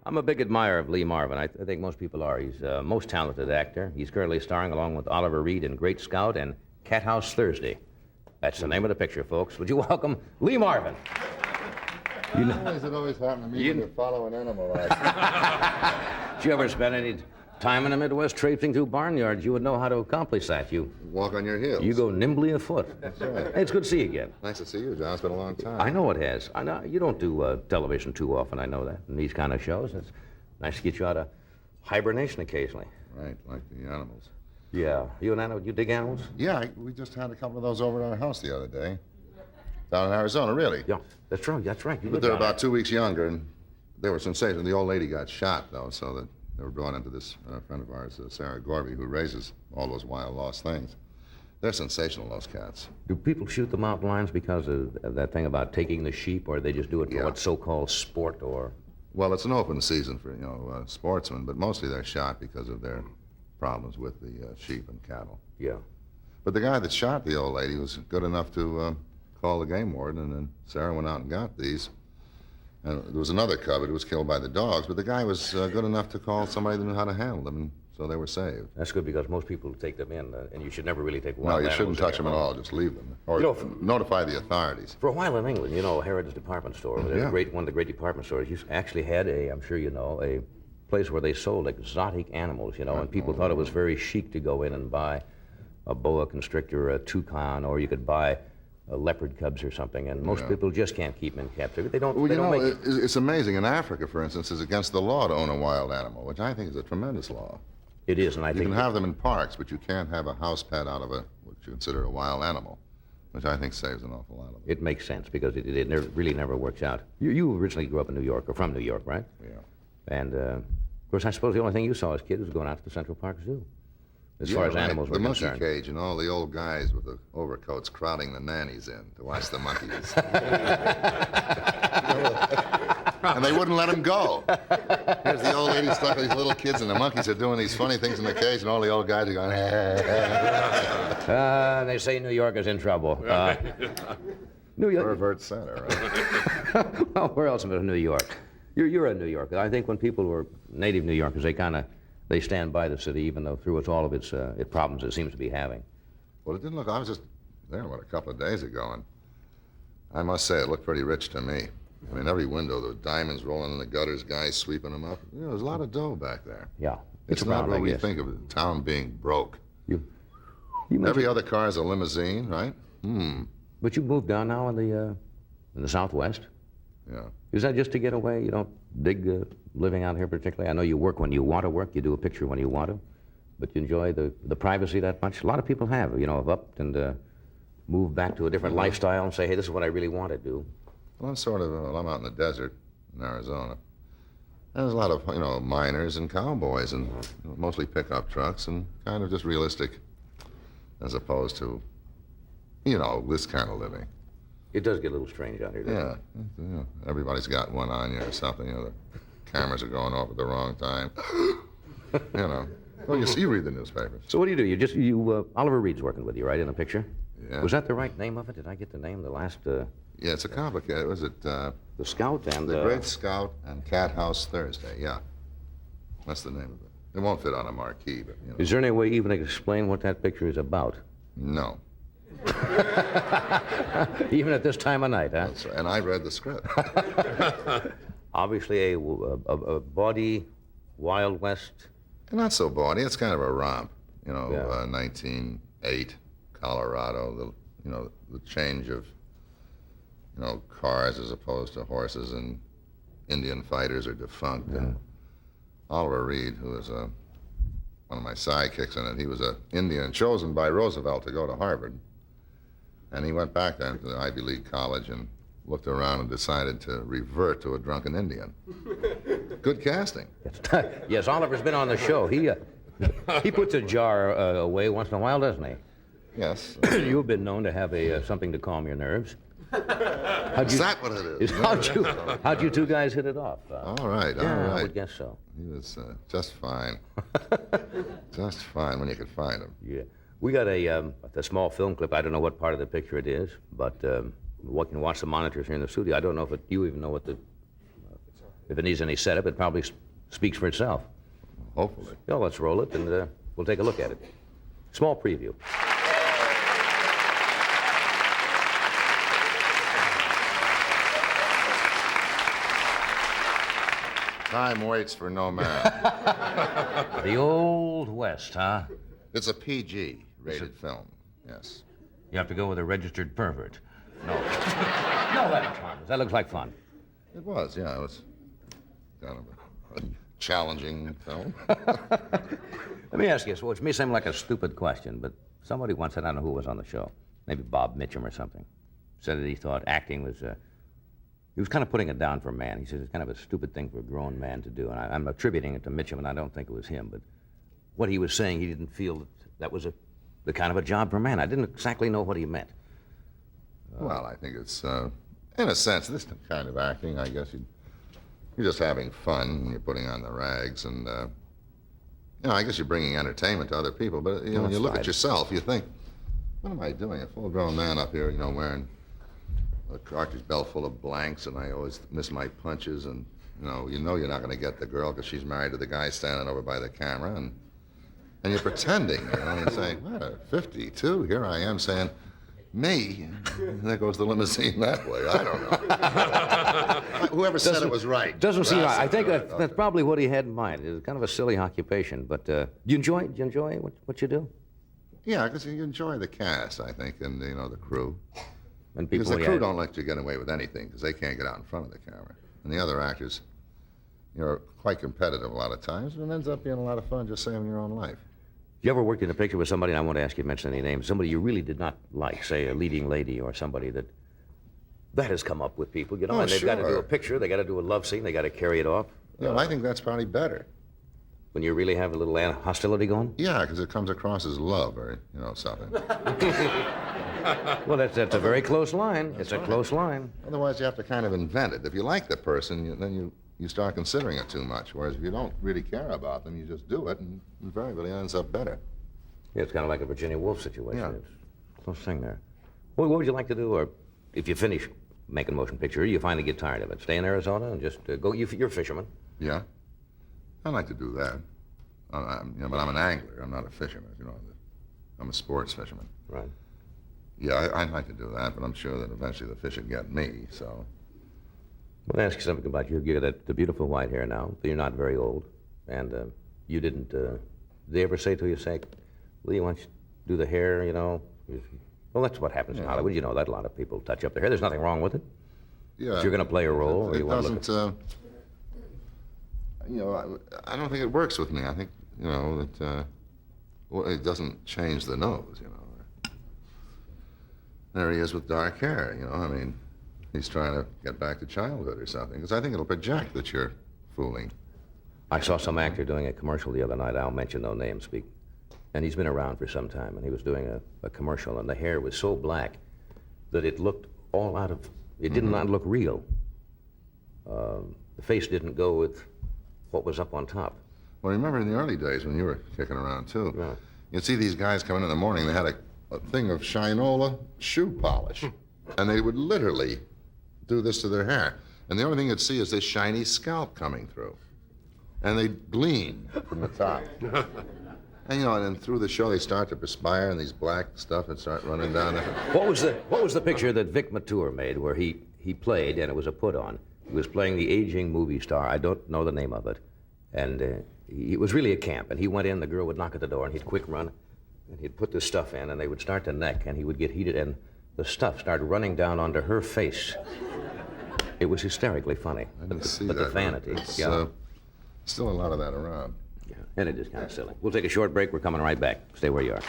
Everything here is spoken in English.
I'm a big admirer of Lee Marvin. I think most people are. He's a most talented actor. He's currently starring along with Oliver Reed in Great Scout and Cat House Thursday. That's the name of the picture, folks. Would you welcome Lee Marvin? You know, it always happened to me when you follow an animal like Did you ever spend any time in the Midwest traipsing through barnyards? You would know how to accomplish that. You walk on your heels. You go nimbly afoot. That's right. Hey, it's good to see you again. Nice to see you, John. It's been a long time. I know it has. I know you don't do television too often. I know that. In these kind of shows, it's nice to get you out of hibernation occasionally. Right, like the animals. Yeah. You dig animals? Yeah, we just had a couple of those over at our house the other day. Down in Arizona, really. Yeah, that's right. But they're about 2 weeks younger, and they were sensational. The old lady got shot, though, so that they were brought into this friend of ours, Sarah Gorby, who raises all those wild, lost things. They're sensational, those cats. Do people shoot them out lines because of that thing about taking the sheep, or they just do it for what's so-called sport, or? Well, it's an open season for, sportsmen, but mostly they're shot because of their problems with the sheep and cattle. Yeah. But the guy that shot the old lady was good enough to call the game warden, and then Sarah went out and got these. And there was another cub that was killed by the dogs, but the guy was good enough to call somebody that knew how to handle them, and so they were saved. That's good, because most people take them in, and you should never really take wild animals. No, you shouldn't touch them at all. Just leave them. Or notify the authorities. For a while in England, Harrods department store, one of the great department stores, actually had I'm sure you know, a place where they sold exotic animals, and people thought it was very chic to go in and buy a boa constrictor, a toucan, or you could buy leopard cubs or something, and most people just can't keep them in captivity. They don't. It's amazing. In Africa, for instance, it's against the law to own a wild animal, which I think is a tremendous law. It is, and I think you can have them in parks, but you can't have a house pet out of what you consider a wild animal, which I think saves an awful lot of them. It makes sense, because it really never works out. You originally grew up in New York, or from New York, right? Yeah. And of course, I suppose the only thing you saw as a kid was going out to the Central Park Zoo. As far as animals were concerned. The monkey cage and all the old guys with the overcoats crowding the nannies in to watch the monkeys. And they wouldn't let them go. Here's the old lady stuck with these little kids, and the monkeys are doing these funny things in the cage, and all the old guys are going, they say New York is in trouble. New York. Pervert center, right? Well, where else but New York? You're a New Yorker. I think when people were native New Yorkers, they stand by the city, even though through all of its problems it seems to be having. Well, it didn't look. I was just there, a couple of days ago, and I must say it looked pretty rich to me. I mean, every window, there were diamonds rolling in the gutters, guys sweeping them up. There's a lot of dough back there. Yeah. It's not what we think of the town being broke. Every other car is a limousine, right? But you moved down now in the Southwest? Yeah. Is that just to get away? You don't dig living out here particularly? I know you work when you want to work. You do a picture when you want to. But you enjoy the privacy that much? A lot of people have upped and moved back to a different lifestyle and say, hey, this is what I really want to do. Well, I'm out in the desert in Arizona. There's a lot of, miners and cowboys and mostly pickup trucks and kind of just realistic as opposed to, this kind of living. It does get a little strange out here, doesn't it? Everybody's got one on you or something. The cameras are going off at the wrong time. Well, you read the newspapers. So what do? You Oliver Reed's working with you, right, in the picture? Yeah. Was that the right name of it? Did I get the name? The last... Yeah, it's a complicated... Was it... The Scout and... The Great Scout and Cat House Thursday, yeah. That's the name of it. It won't fit on a marquee, but, Is there any way even to explain what that picture is about? No. Even at this time of night, huh? That's right. And I read the script. Obviously a bawdy Wild West. Not so bawdy. It's kind of a romp. 1908, Colorado. The change of cars as opposed to horses, and Indian fighters are defunct. Yeah. And Oliver Reed, who is one of my sidekicks in it, he was an Indian chosen by Roosevelt to go to Harvard. And he went back there to the Ivy League college and looked around and decided to revert to a drunken Indian. Good casting. Yes, Oliver's been on the show. He puts a jar away once in a while, doesn't he? Yes. You've been known to have something to calm your nerves. Is that what it is? How'd you two guys hit it off? All right. I would guess so. He was just fine. Just fine when you could find him. Yeah. We got a small film clip. I don't know what part of the picture it is, but we can watch the monitors here in the studio. I don't know if you even know what the... If it needs any setup, it probably speaks for itself. Hopefully. Well, let's roll it, and we'll take a look at it. Small preview. Time waits for no man. The Old West, huh? It's a PG rated film, yes. You have to go with a registered pervert. No. No, that looks harmless. That looks like fun. It was, yeah. It was kind of a challenging film. Let me ask you, so it may seem like a stupid question, but somebody once said, I don't know who was on the show, maybe Bob Mitchum or something, said that he thought acting was, he was kind of putting it down for a man. He said it's kind of a stupid thing for a grown man to do, and I'm attributing it to Mitchum, and I don't think it was him, but what he was saying, he didn't feel that was the kind of a job for a man. I didn't exactly know what he meant. Well, I think it's, in a sense, this kind of acting, I guess you're just having fun, and you're putting on the rags, and, I guess you're bringing entertainment to other people, but, when you look at yourself, you think, what am I doing? A full-grown man up here, wearing a cartridge belt full of blanks, and I always miss my punches, and, you're not going to get the girl because she's married to the guy standing over by the camera, and you're pretending, you're saying, what, 52, here I am saying, me, and there goes the limousine that way. I don't know. Whoever said it was right. Doesn't seem right. I think that's probably what he had in mind. It's kind of a silly occupation, but do you enjoy what you do? Yeah, because you enjoy the cast, I think, and, the crew. And because the crew don't let you get away with anything because they can't get out in front of the camera. And the other actors, are quite competitive a lot of times, and it ends up being a lot of fun just saving your own life. You ever worked in a picture with somebody, and I won't ask you to mention any names, somebody you really did not like, say a leading lady or somebody that has come up with people, and they've got to do a picture, they got to do a love scene, they got to carry it off. I think that's probably better. When you really have a little hostility going? Yeah, because it comes across as love or, something. Well, that's a very close line. It's a close line. Otherwise, you have to kind of invent it. If you like the person, then you start considering it too much. Whereas if you don't really care about them, you just do it, and invariably ends up better. Yeah, it's kind of like a Virginia Woolf situation. Yeah. It's a close thing there. Well, what would you like to do, or if you finish making motion picture, you finally get tired of it, stay in Arizona and just go? You're a fisherman. Yeah, I'd like to do that. But I'm an angler. I'm not a fisherman. I'm a sports fisherman. Right. Yeah, I'd like to do that, but I'm sure that eventually the fish would get me. So. Well, I'll ask you something about you. You got the beautiful white hair now, but you're not very old. And you didn't, did they ever say to you, Lee, why don't you do the hair, Well, that's what happens in Hollywood. You know that. A lot of people touch up their hair. There's nothing wrong with it. Yeah. If you're going to play a role, or you want to look I don't think it works with me. I think, that it doesn't change the nose, There he is with dark hair, He's trying to get back to childhood or something, because I think it'll project that you're fooling. I saw some actor doing a commercial the other night. I'll mention no names, and he's been around for some time, and he was doing a commercial, and the hair was so black that it looked all out of, it did not look real. The face didn't go with what was up on top. Well, remember in the early days when you were kicking around, too, Yeah. You'd see these guys come in the morning, they had a thing of Shinola shoe polish, and they would literally do this to their hair. And the only thing you'd see is this shiny scalp coming through. And they'd gleam from the top. And, and then through the show, they start to perspire, and these black stuff would start running down. What was the picture that Vic Mature made where he played, and it was a put-on? He was playing the aging movie star. I don't know the name of it. And it was really a camp. And he went in, the girl would knock at the door, and he'd quick run. And he'd put this stuff in, and they would start to neck, and he would get heated, and the stuff started running down onto her face. It was hysterically funny. I didn't see but that. The vanity. It's, yeah. Still a lot of that around. Yeah, and it is kind of silly. We'll take a short break. We're coming right back. Stay where you are.